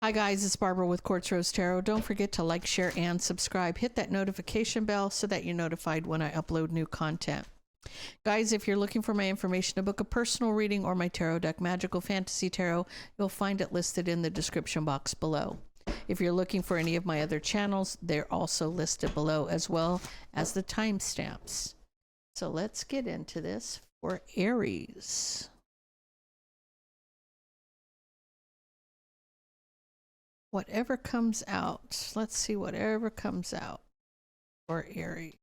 Hi guys, it's Barbara with Quartz Rose Tarot. Don't forget to like, share, and subscribe. Hit that notification bell so that you're notified when I upload new content. Guys, if you're looking for my information to book a personal reading or my tarot deck, Magical Fantasy Tarot, you'll find it listed in the description box below. If you're looking for any of my other channels, they're also listed below, as well as the timestamps. So let's get into this for Aries. Whatever comes out. Let's see whatever comes out for Aries.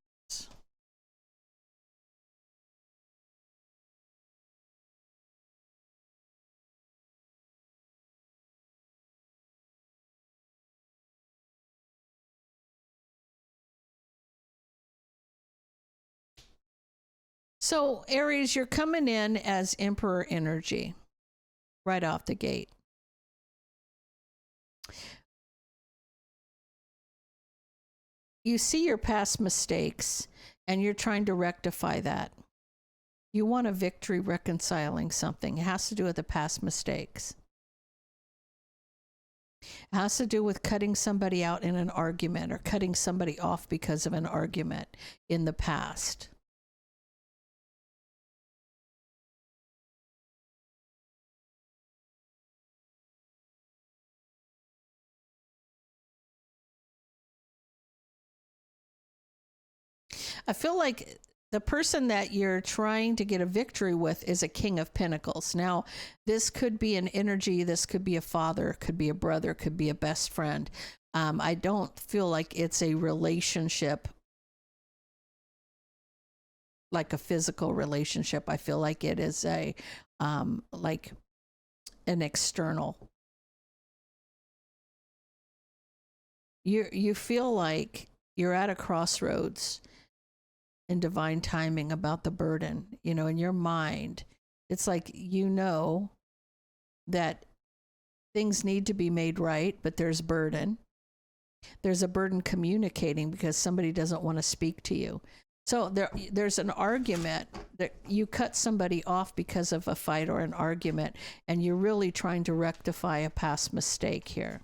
So Aries, you're coming in as Emperor energy right off the gate. You see your past mistakes and you're trying to rectify that. You want a victory reconciling something. It has to do with the past mistakes. It has to do with cutting somebody out in an argument or cutting somebody off because of an argument in the past. I feel like the person that you're trying to get a victory with is a King of Pentacles. Now, this could be an energy, this could be a father, could be a brother, could be a best friend. I don't feel like it's a relationship, like a physical relationship. I feel like it is a, like an external. You feel like you're at a crossroads in divine timing about the burden, you know, in your mind. It's like, you know, that things need to be made right, but there's burden. There's a burden communicating because somebody doesn't want to speak to you. So there's an argument that you cut somebody off because of a fight or an argument, and you're really trying to rectify a past mistake here.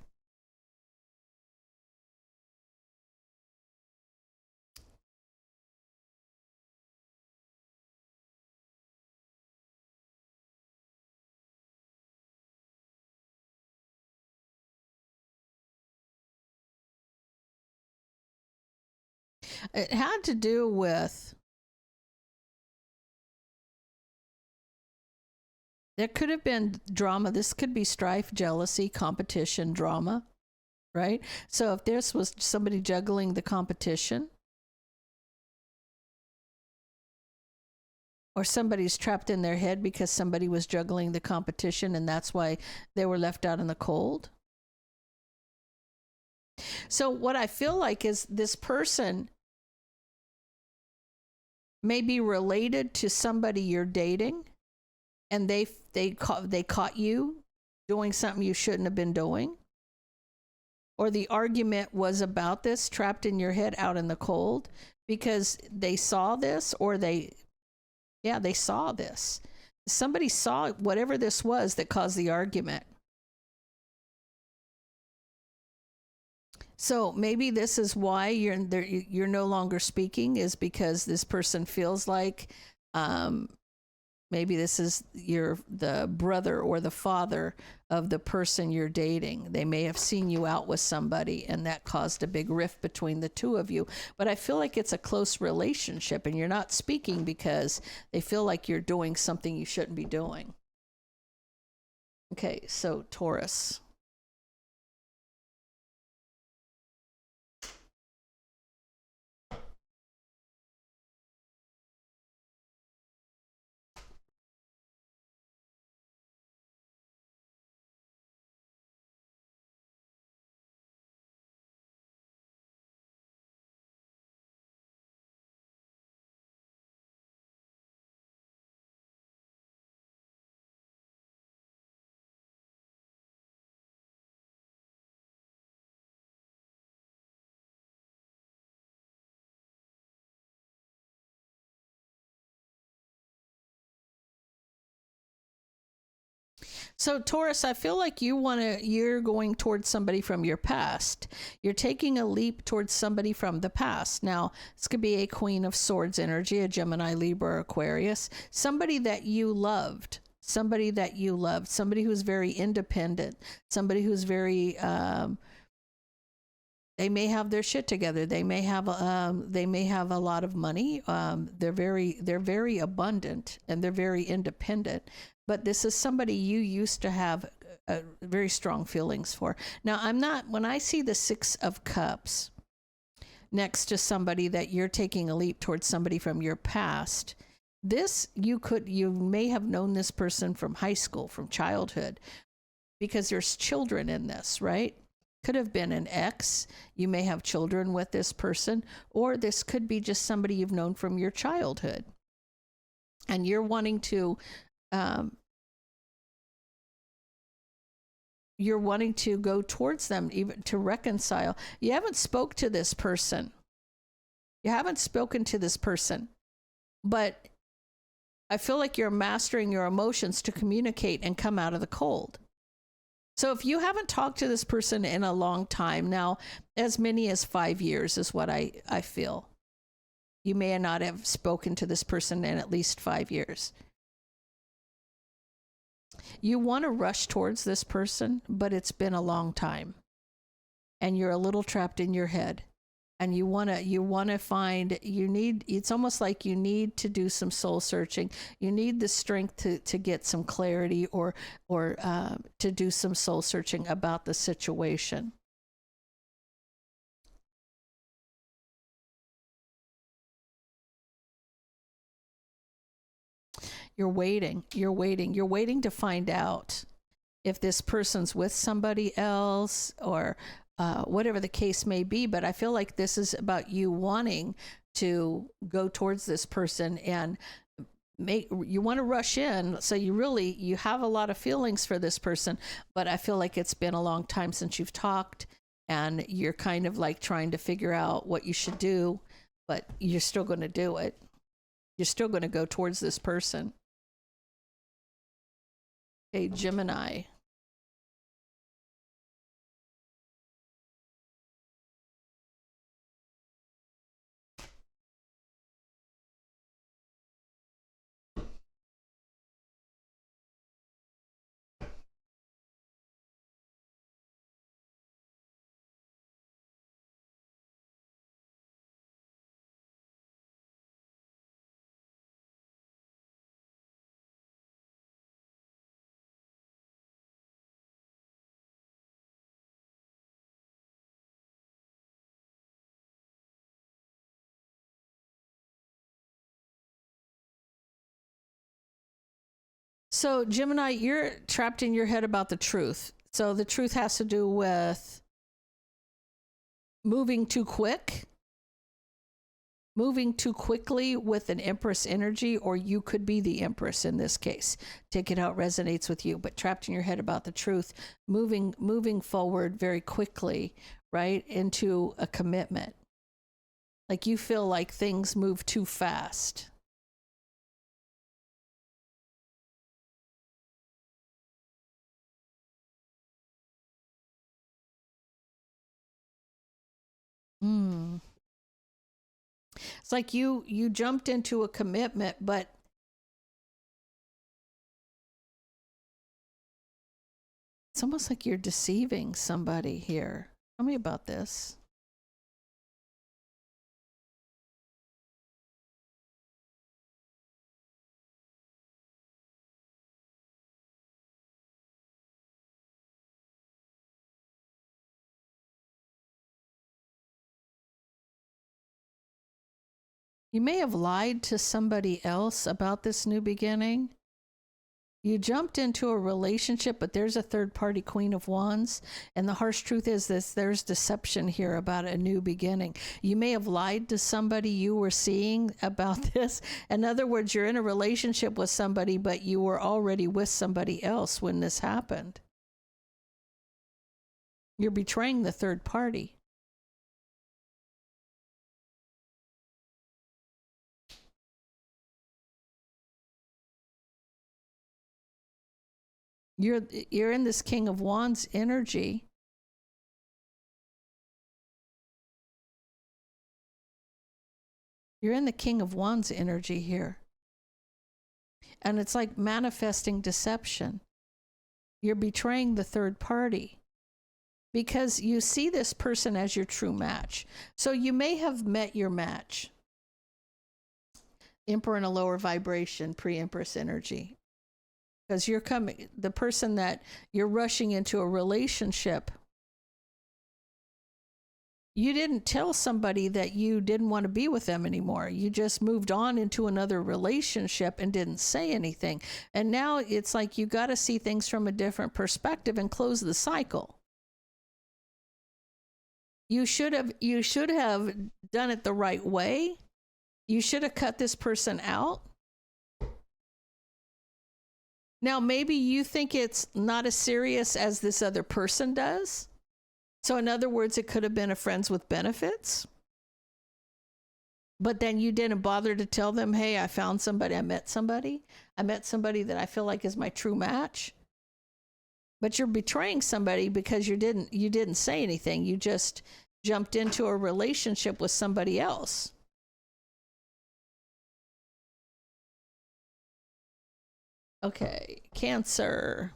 It had to do with, there could have been drama. This could be strife, jealousy, competition, drama, right? So if this was somebody juggling the competition, or somebody's trapped in their head because somebody was juggling the competition and that's why they were left out in the cold. So what I feel like is this person may be related to somebody you're dating, and they caught you doing something you shouldn't have been doing, or the argument was about this, trapped in your head out in the cold because they saw this, or they saw this. Somebody saw whatever this was that caused the argument. So maybe this is why you're no longer speaking, is because this person feels like, maybe this is the brother or the father of the person you're dating. They may have seen you out with somebody and that caused a big rift between the two of you. But I feel like it's a close relationship and you're not speaking because they feel like you're doing something you shouldn't be doing. Okay, so Taurus. So Taurus, I feel like you're going towards somebody from your past. You're taking a leap towards somebody from the past. Now, this could be a Queen of Swords energy, a Gemini, Libra, or Aquarius, somebody that you loved, somebody who's very independent, somebody who's very, they may have their shit together. They may have a lot of money. They're very abundant and they're very independent. But this is somebody you used to have very strong feelings for. Now, when I see the Six of Cups next to somebody that you're taking a leap towards somebody from your past, you may have known this person from high school, from childhood, because there's children in this, right? Could have been an ex. You may have children with this person, or this could be just somebody you've known from your childhood. And you're wanting to go towards them, even to reconcile. You haven't spoken to this person, but I feel like you're mastering your emotions to communicate and come out of the cold. So if you haven't talked to this person in a long time now, as many as 5 years is what I feel. You may not have spoken to this person in at least 5 years. You want to rush towards this person, but it's been a long time. And you're a little trapped in your head. And it's almost like you need to do some soul searching. You need the strength to get some clarity or to do some soul searching about the situation. You're waiting to find out if this person's with somebody else or whatever the case may be. But I feel like this is about you wanting to go towards this person and you want to rush in. So you have a lot of feelings for this person, but I feel like it's been a long time since you've talked and you're kind of like trying to figure out what you should do, but you're still going to do it. You're still going to go towards this person. Okay, Gemini. So, Gemini, you're trapped in your head about the truth. So, the truth has to do with moving too quickly with an Empress energy, or you could be the Empress in this case. Take it how it resonates with you, but trapped in your head about the truth, moving forward very quickly, right, into a commitment. Like you feel like things move too fast. It's like you jumped into a commitment, but it's almost like you're deceiving somebody here. Tell me about this. You may have lied to somebody else about this new beginning. You jumped into a relationship, but there's a third party Queen of Wands. And the harsh truth is this, there's deception here about a new beginning. You may have lied to somebody you were seeing about this. In other words, you're in a relationship with somebody, but you were already with somebody else when this happened. You're betraying the third party. You're in this King of Wands energy. You're in the King of Wands energy here. And it's like manifesting deception. You're betraying the third party because you see this person as your true match. So you may have met your match. Emperor in a lower vibration, pre-Empress energy. Because you're coming, the person that you're rushing into a relationship, you didn't tell somebody that you didn't want to be with them anymore. You just moved on into another relationship and didn't say anything. And now it's like you got to see things from a different perspective and close the cycle. You should have done it the right way. You should have cut this person out. Now, maybe you think it's not as serious as this other person does. So in other words, it could have been a friends with benefits. But then you didn't bother to tell them, hey, I found somebody, I met somebody that I feel like is my true match. But you're betraying somebody because you didn't say anything. You just jumped into a relationship with somebody else. Okay, Cancer.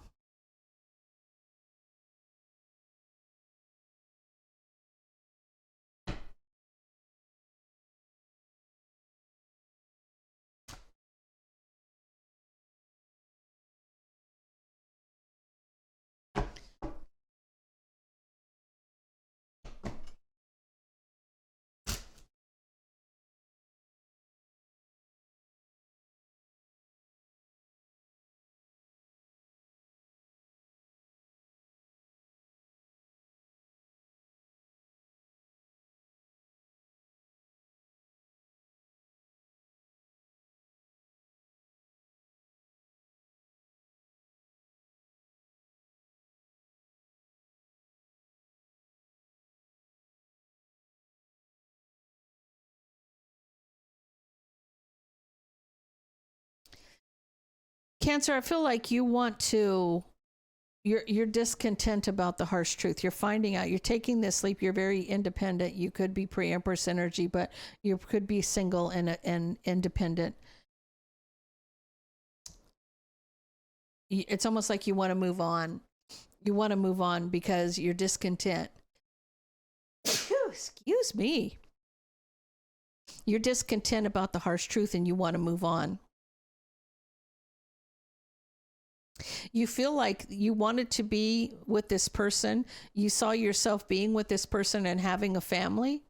Cancer, I feel like you want to, you're discontent about the harsh truth. You're finding out, you're taking this leap. You're very independent. You could be pre-Empress energy, but you could be single and independent. It's almost like you want to move on. You want to move on because you're discontent. Excuse me. You're discontent about the harsh truth and you want to move on. You feel like you wanted to be with this person. You saw yourself being with this person and having a family.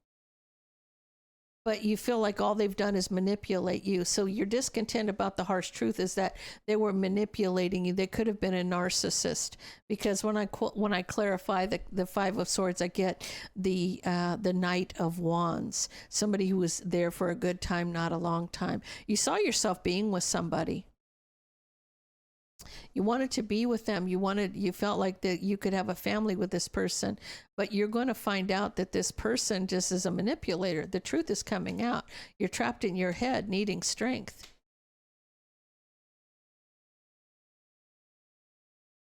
But you feel like all they've done is manipulate you. So you're discontent about the harsh truth is that they were manipulating you. They could have been a narcissist. Because when I clarify the Five of Swords, I get the Knight of Wands. Somebody who was there for a good time, not a long time. You saw yourself being with somebody. You wanted to be with them. You felt like that you could have a family with this person, but you're going to find out that this person just is a manipulator. The truth is coming out. You're trapped in your head needing strength.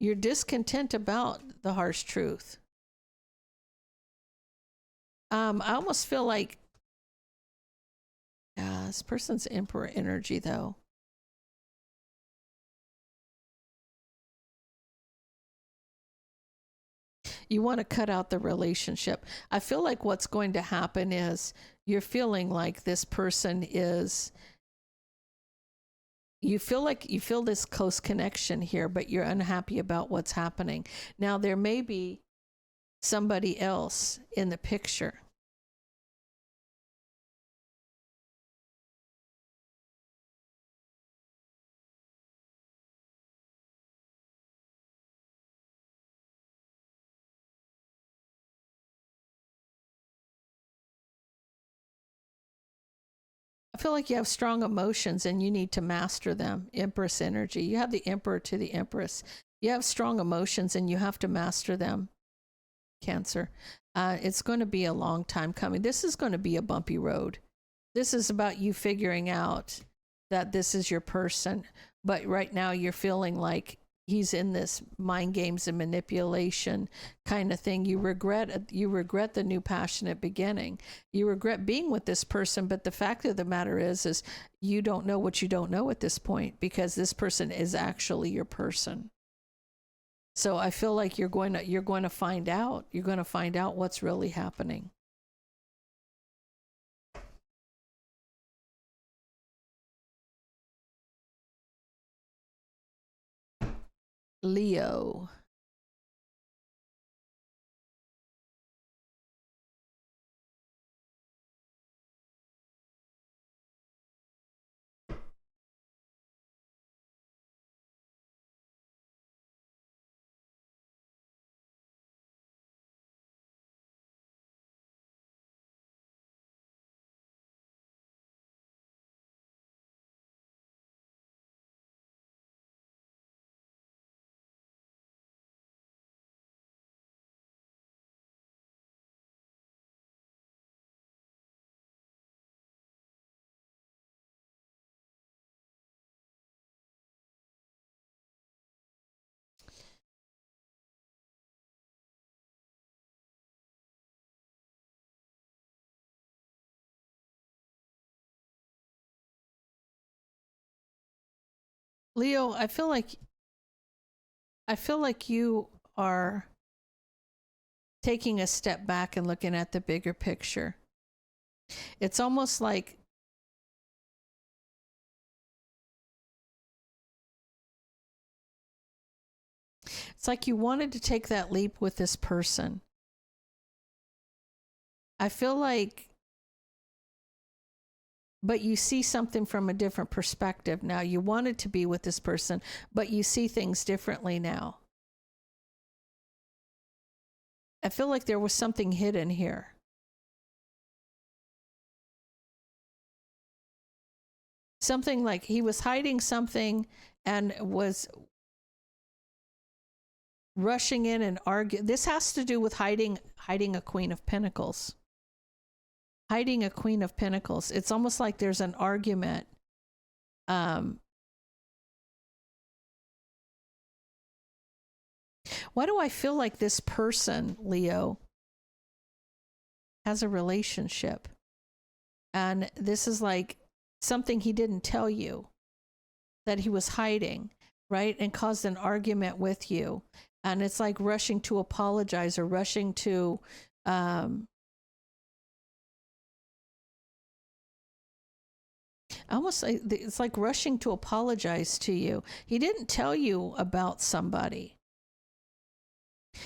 You're discontent about the harsh truth. I almost feel like this person's Emperor energy though. You want to cut out the relationship. I feel like what's going to happen is you're feeling like this person is, you feel this close connection here, but you're unhappy about what's happening. Now, there may be somebody else in the picture. I feel like you have strong emotions and you need to master them. Empress energy. You have the Emperor to the Empress. You have strong emotions and you have to master them. Cancer. It's going to be a long time coming. This is going to be a bumpy road. This is about you figuring out that this is your person. But right now you're feeling like he's in this mind games and manipulation kind of thing. You regret the new passionate beginning. You regret being with this person, but the fact of the matter is you don't know what you don't know at this point, because this person is actually your person. So I feel like you're going to find out what's really happening. Leo. Leo, I feel like you are taking a step back and looking at the bigger picture. It's almost like you wanted to take that leap with this person. I feel like, but you see something from a different perspective now. You wanted to be with this person, but you see things differently now. I feel like there was something hidden here. Something like he was hiding something and was rushing in and arguing. This has to do with hiding a Queen of Pentacles. Hiding a Queen of Pentacles. It's almost like there's an argument. Why do I feel like this person, Leo, has a relationship? And this is like something he didn't tell you, that he was hiding, right? And caused an argument with you. And it's like rushing to apologize or rushing to almost like it's like rushing to apologize to you. He didn't tell you about somebody.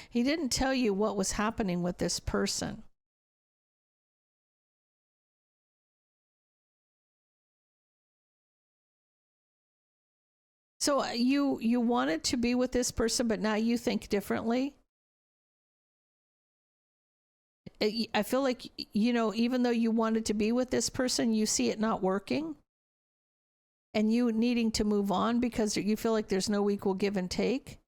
He didn't tell you what was happening with this person. So you wanted to be with this person, but now you think differently. I feel like, you know, even though you wanted to be with this person, you see it not working and you needing to move on because you feel like there's no equal give and take.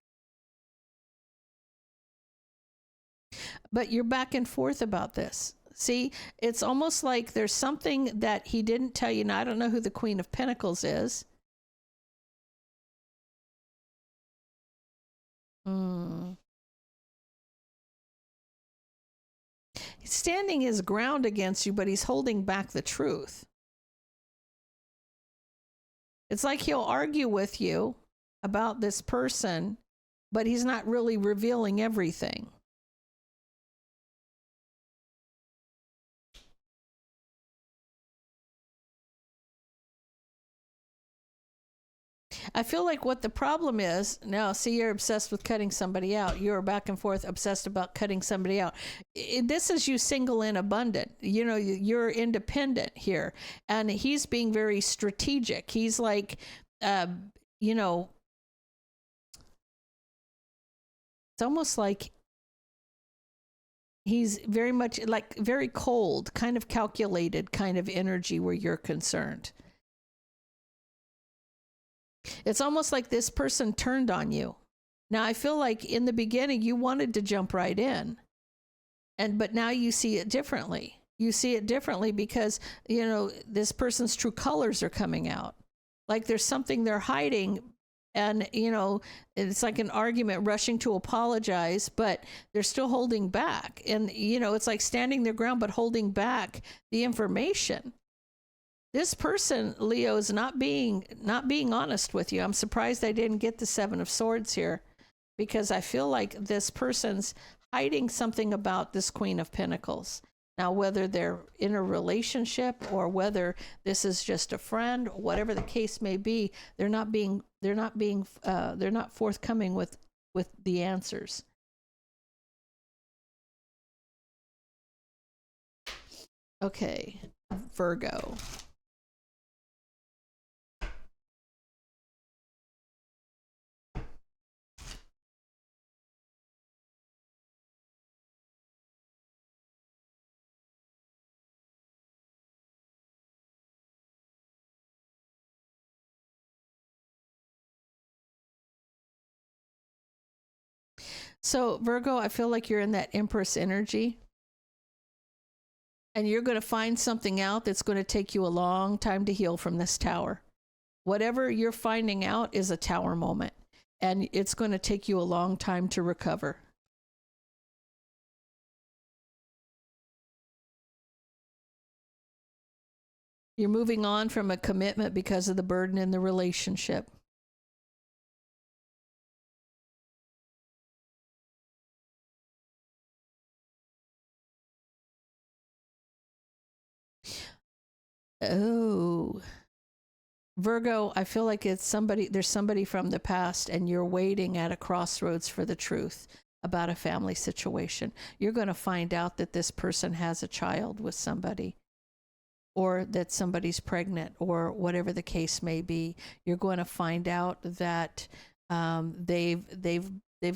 But you're back and forth about this. See, it's almost like there's something that he didn't tell you. Now, I don't know who the Queen of Pentacles is. He's standing his ground against you, but he's holding back the truth. It's like he'll argue with you about this person, but he's not really revealing everything. I feel like what the problem is now, see, you're obsessed with cutting somebody out. You're back and forth obsessed about cutting somebody out. This is you single and abundant. You know, you're independent here. And he's being very strategic. He's like, you know, it's almost like he's very much like very cold, kind of calculated kind of energy where you're concerned. It's almost like this person turned on you. Now, I feel like in the beginning, you wanted to jump right in. But now you see it differently. You see it differently because, you know, this person's true colors are coming out. Like there's something they're hiding, And, you know, it's like an argument rushing to apologize, but they're still holding back. And, you know, it's like standing their ground, but holding back the information. This person, Leo, is not being honest with you. I'm surprised I didn't get the Seven of Swords here, because I feel like this person's hiding something about this Queen of Pentacles. Now, whether they're in a relationship or whether this is just a friend, whatever the case may be, they're not forthcoming with the answers. Okay, Virgo. So, Virgo, I feel like you're in that Empress energy. And you're going to find something out that's going to take you a long time to heal from this tower. Whatever you're finding out is a tower moment. And it's going to take you a long time to recover. You're moving on from a commitment because of the burden in the relationship. Oh, Virgo, I feel like there's somebody from the past, and you're waiting at a crossroads for the truth about a family situation. You're going to find out that this person has a child with somebody, or that somebody's pregnant, or whatever the case may be. You're going to find out that they've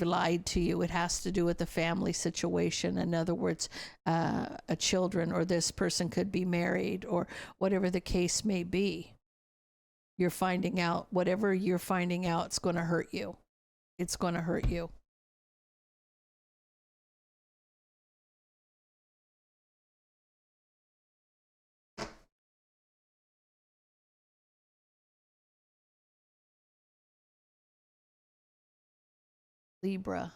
lied to you. It has to do with the family situation. In other words, a children, or this person could be married, or whatever the case may be. You're finding out, whatever you're finding out, it's going to hurt you. It's going to hurt you. Libra.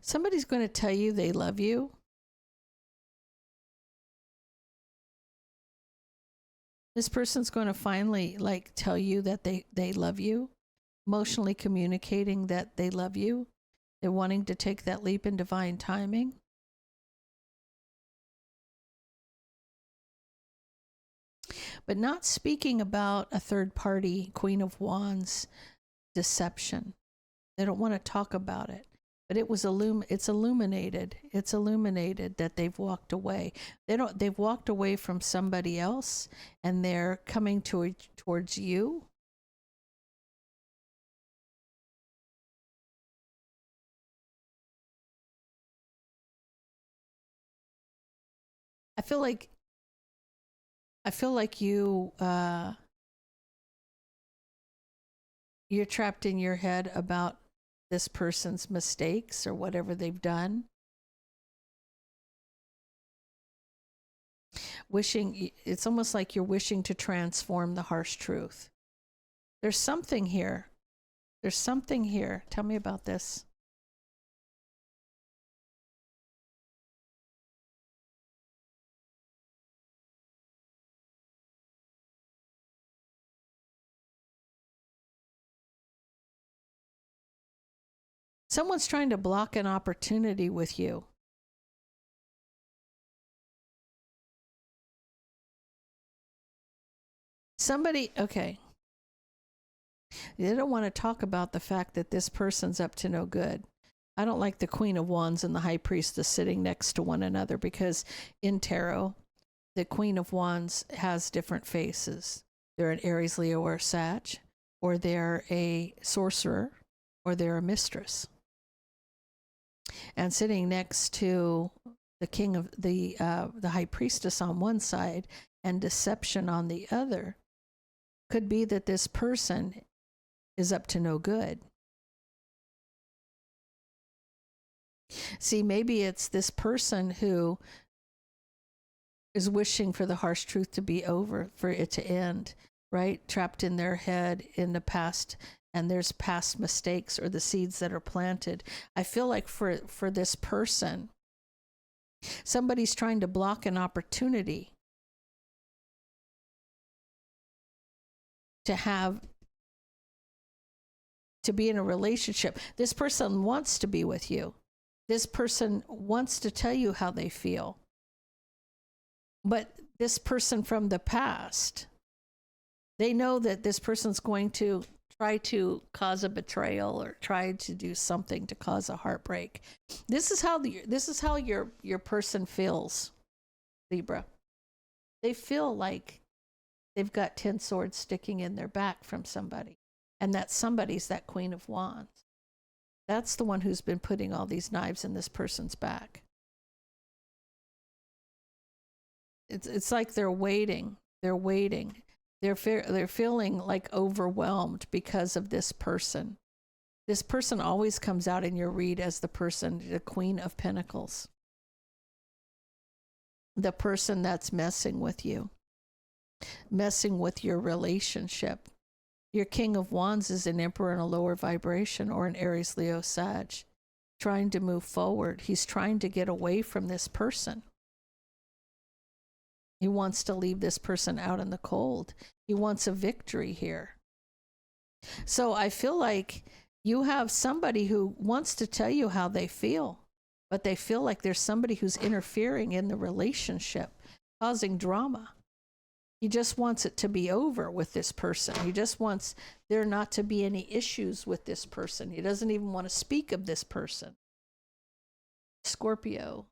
Somebody's going to tell you they love you. This person's going to finally tell you that they love you, emotionally communicating that they love you. They're wanting to take that leap in divine timing. But not speaking about a third party, Queen of Wands deception. They don't want to talk about it. But it's illuminated. It's illuminated that they've walked away. They've walked away from somebody else, and they're coming towards you. I feel like you're trapped in your head about this person's mistakes or whatever they've done. It's almost like you're wishing to transform the harsh truth. There's something here. There's something here. Tell me about this. Someone's trying to block an opportunity with you. Somebody, okay. They don't want to talk about the fact that this person's up to no good. I don't like the Queen of Wands and the High Priestess sitting next to one another, because in tarot, the Queen of Wands has different faces. They're an Aries, Leo, or Sag, or they're a sorcerer, or they're a mistress. And sitting next to the king of the High Priestess on one side and deception on the other could be that this person is up to no good. See, maybe it's this person who is wishing for the harsh truth to be over, for it to end, right? Trapped in their head in the past, and there's past mistakes or the seeds that are planted. I feel like for this person, somebody's trying to block an opportunity to be in a relationship. This person wants to be with you. This person wants to tell you how they feel. But this person from the past, they know that this person's going to try to cause a betrayal or try to do something to cause a heartbreak. This is how your person feels, Libra. They feel like they've got 10 swords sticking in their back from somebody. And that somebody's that Queen of Wands. That's the one who's been putting all these knives in this person's back. It's like they're waiting. They're waiting. They're feeling like overwhelmed because of this person. This person always comes out in your read as the person, the Queen of Pentacles. The person that's messing with you, messing with your relationship. Your King of Wands is an Emperor in a lower vibration, or an Aries, Leo, Sag, trying to move forward. He's trying to get away from this person. He wants to leave this person out in the cold. He wants a victory here. So I feel like you have somebody who wants to tell you how they feel, but they feel like there's somebody who's interfering in the relationship, causing drama. He just wants it to be over with this person. He just wants there not to be any issues with this person. He doesn't even want to speak of this person. Scorpio.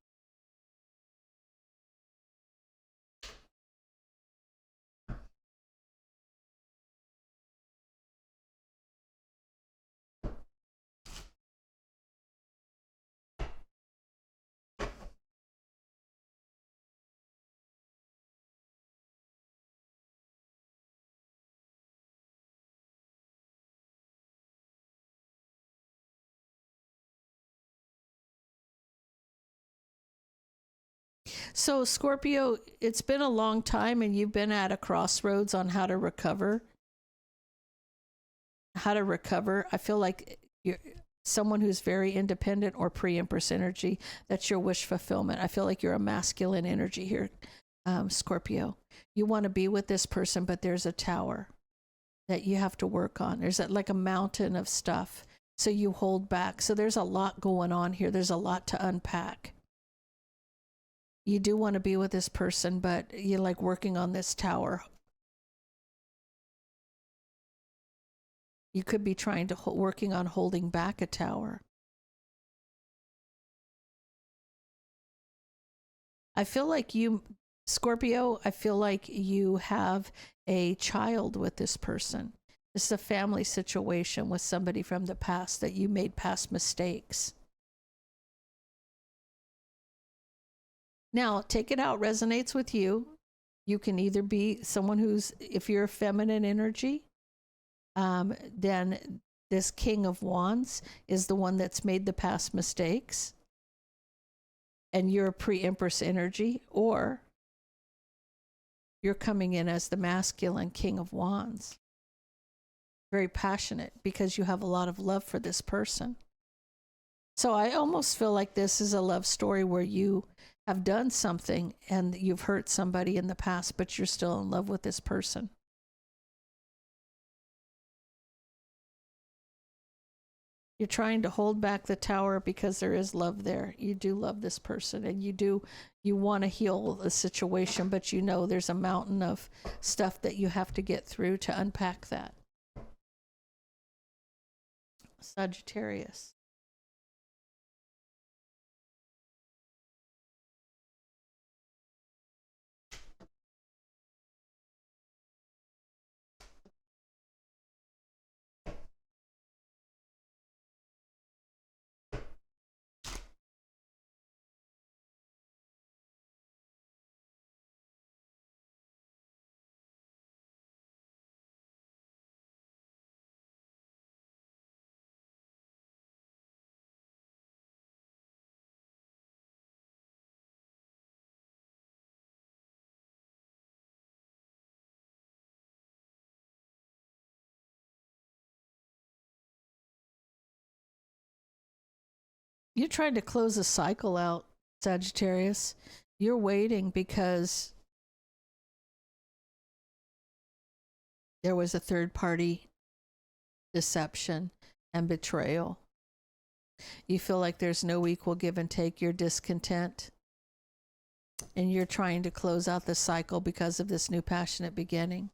So Scorpio, it's been a long time and you've been at a crossroads on how to recover. I feel like you're someone who's very independent or pre-Empress energy. That's your wish fulfillment. I feel like you're a masculine energy here, Scorpio. You want to be with this person, but there's a tower that you have to work on. There's like a mountain of stuff. So you hold back. So there's a lot going on here. There's a lot to unpack. You do want to be with this person, but you like working on this tower. You could be trying to working on holding back a tower. I feel like you, Scorpio, I feel like you have a child with this person. This is a family situation with somebody from the past that you made past mistakes. Now, take it out, resonates with you. You can either be someone who's, if you're a feminine energy, then this King of Wands is the one that's made the past mistakes, and you're a pre-Empress energy, or you're coming in as the masculine King of Wands. Very passionate because you have a lot of love for this person. So I almost feel like this is a love story where you have done something and you've hurt somebody in the past, but you're still in love with this person. You're trying to hold back the Tower because there is love there. You do love this person, and you want to heal the situation, but you know there's a mountain of stuff that you have to get through to unpack that. Sagittarius. You're trying to close a cycle out, Sagittarius. You're waiting because there was a third party deception and betrayal. You feel like there's no equal give and take. You're discontent. And you're trying to close out the cycle because of this new passionate beginning.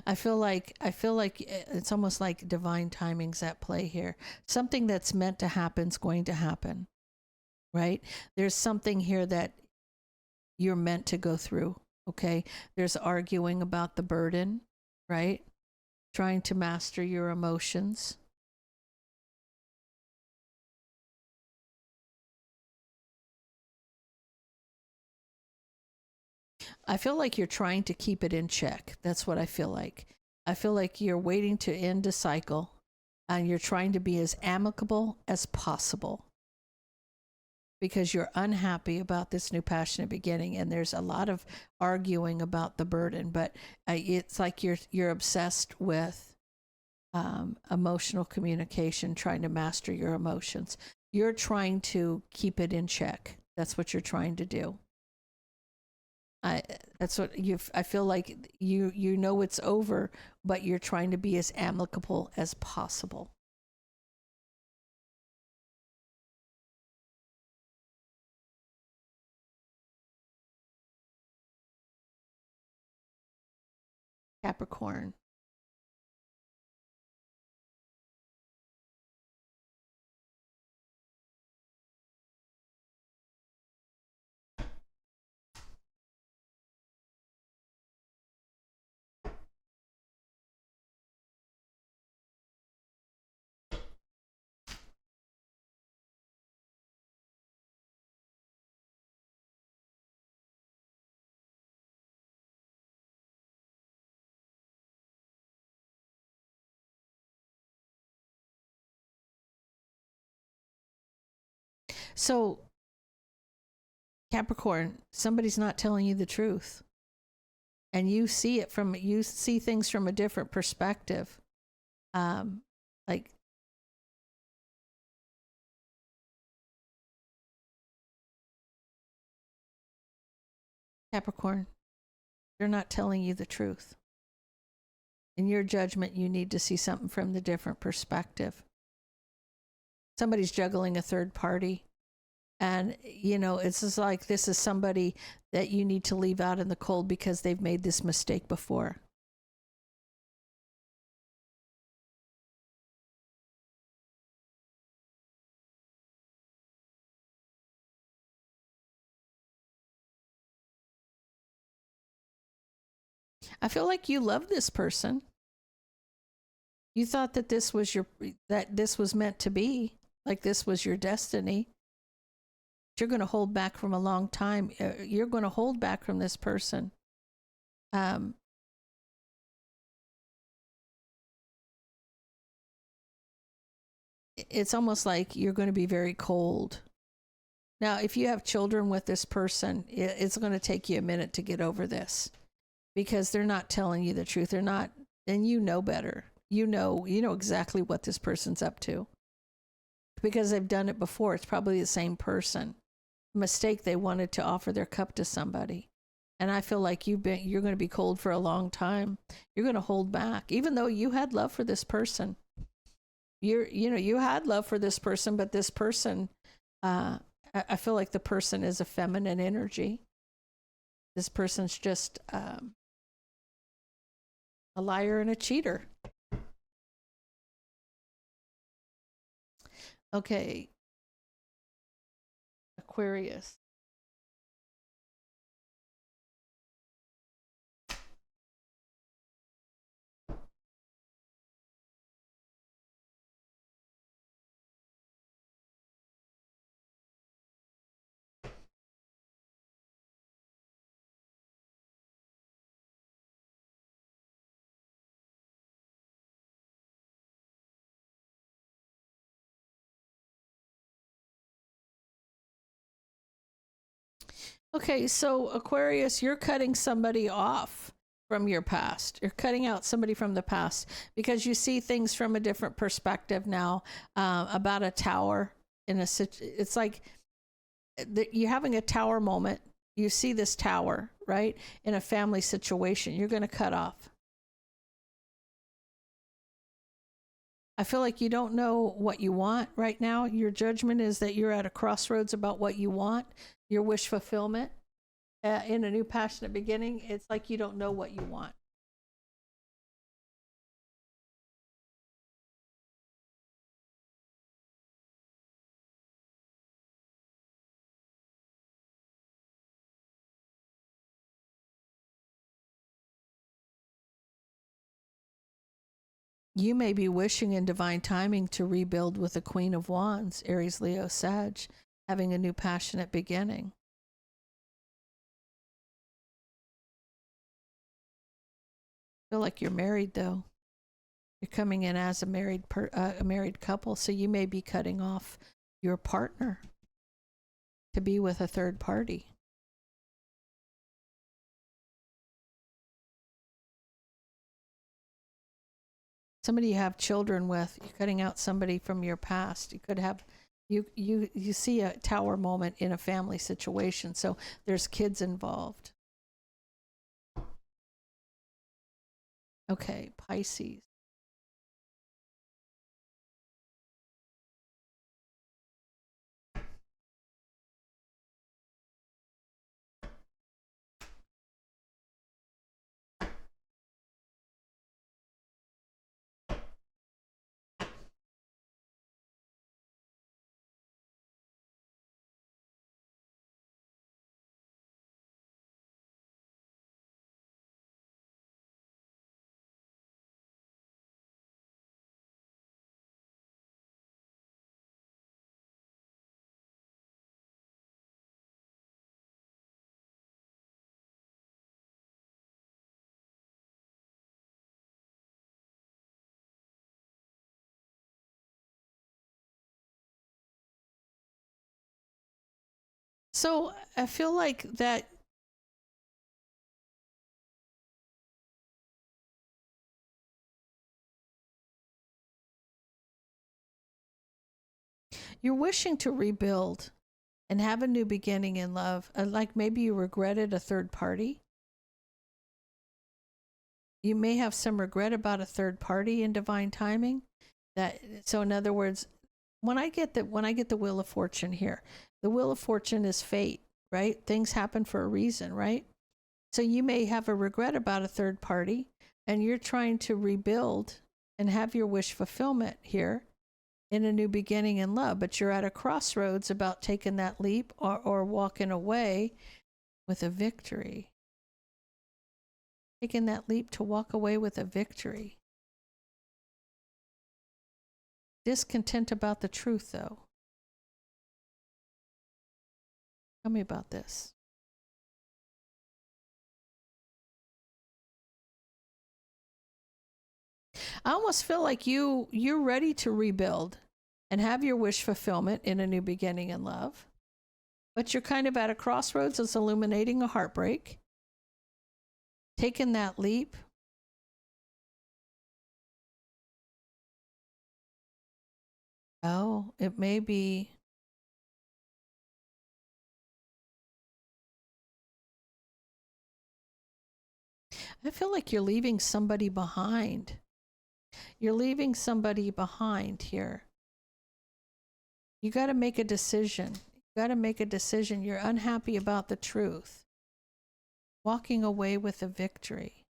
I feel like it's almost like divine timing's at play here. Something that's meant to happen is going to happen, right? There's something here that you're meant to go through, okay? There's arguing about the burden, right? Trying to master your emotions. I feel like you're trying to keep it in check. That's what I feel like. I feel like you're waiting to end a cycle and you're trying to be as amicable as possible because you're unhappy about this new passionate beginning, and there's a lot of arguing about the burden, but it's like you're obsessed with emotional communication, trying to master your emotions. You're trying to keep it in check. That's what you're trying to do. That's what I feel like you know it's over, but you're trying to be as amicable as possible. Capricorn. So Capricorn, somebody's not telling you the truth, and you see things from a different perspective. Like Capricorn, they're not telling you the truth. In your judgment, you need to see something from the different perspective. Somebody's juggling a third party. And, it's just like this is somebody that you need to leave out in the cold because they've made this mistake before. I feel like you love this person. You thought that this was meant to be, like this was your destiny. You're going to hold back from a long time. You're going to hold back from this person. It's almost like you're going to be very cold. Now, if you have children with this person, it's going to take you a minute to get over this because they're not telling you the truth. They're not, and you know better. You know exactly what this person's up to because they've done it before. It's probably the same person. Mistake, they wanted to offer their cup to somebody And I feel like you're going to be cold for a long time. You're going to hold back, even though you had love for this person. You had love for this person, but this person, I feel like the person is a feminine energy. This person's just a liar and a cheater. Okay. Aquarius. Okay, so Aquarius, you're cutting somebody off from your past. You're cutting out somebody from the past because you see things from a different perspective now, about a tower it's like you're having a tower moment. You see this tower, right? In a family situation, you're going to cut off. I feel like you don't know what you want right now. Your judgment is that you're at a crossroads about what you want, your wish fulfillment. In a new passionate beginning, it's like you don't know what you want. You may be wishing in divine timing to rebuild with the Queen of Wands, Aries, Leo, Sag, having a new passionate beginning. I feel like you're married though. You're coming in as a married couple, so you may be cutting off your partner to be with a third party. Somebody you have children with, you're cutting out somebody from your past. You could have you see a tower moment in a family situation, so there's kids involved. Okay, Pisces. So I feel like that you're wishing to rebuild and have a new beginning in love. Like maybe you regretted a third party. You may have some regret about a third party in divine timing. So in other words, when I get the Wheel of Fortune here, the Wheel of Fortune is fate, right? Things happen for a reason, right? So you may have a regret about a third party and you're trying to rebuild and have your wish fulfillment here in a new beginning in love, but you're at a crossroads about taking that leap or walking away with a victory. Taking that leap to walk away with a victory. Discontent about the truth, though. Tell me about this. I almost feel like you're ready to rebuild and have your wish fulfillment in a new beginning in love. But you're kind of at a crossroads. It's illuminating a heartbreak. Taking that leap. Oh, it may be. I feel like you're leaving somebody behind. You're leaving somebody behind here. You got to make a decision. You got to make a decision. You're unhappy about the truth. Walking away with a victory.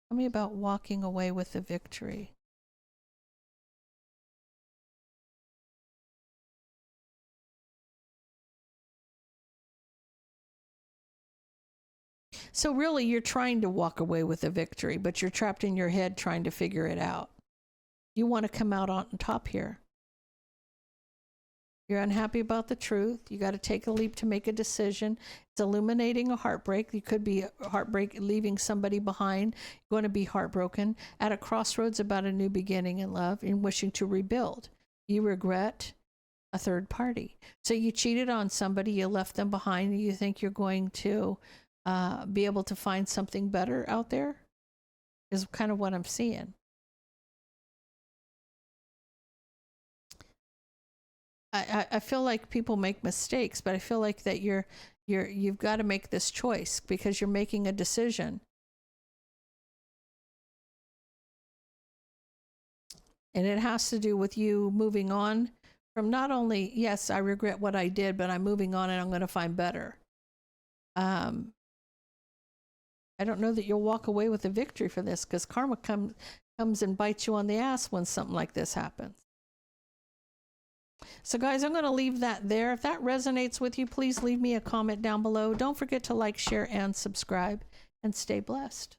Tell me about walking away with a victory. So really, you're trying to walk away with a victory, but you're trapped in your head trying to figure it out. You want to come out on top here. You're unhappy about the truth. You got to take a leap to make a decision. It's illuminating a heartbreak. You could be a heartbreak, leaving somebody behind. You're going to be heartbroken at a crossroads about a new beginning in love and wishing to rebuild. You regret a third party. So you cheated on somebody, you left them behind, and you think you're going to be able to find something better out there, is kind of what I'm seeing. I feel like people make mistakes, but I feel like that you've got to make this choice because you're making a decision. And it has to do with you moving on from not only, yes, I regret what I did, but I'm moving on and I'm going to find better. I don't know that you'll walk away with a victory for this because karma comes and bites you on the ass when something like this happens. So guys, I'm going to leave that there. If that resonates with you, please leave me a comment down below. Don't forget to like, share, and subscribe, and stay blessed.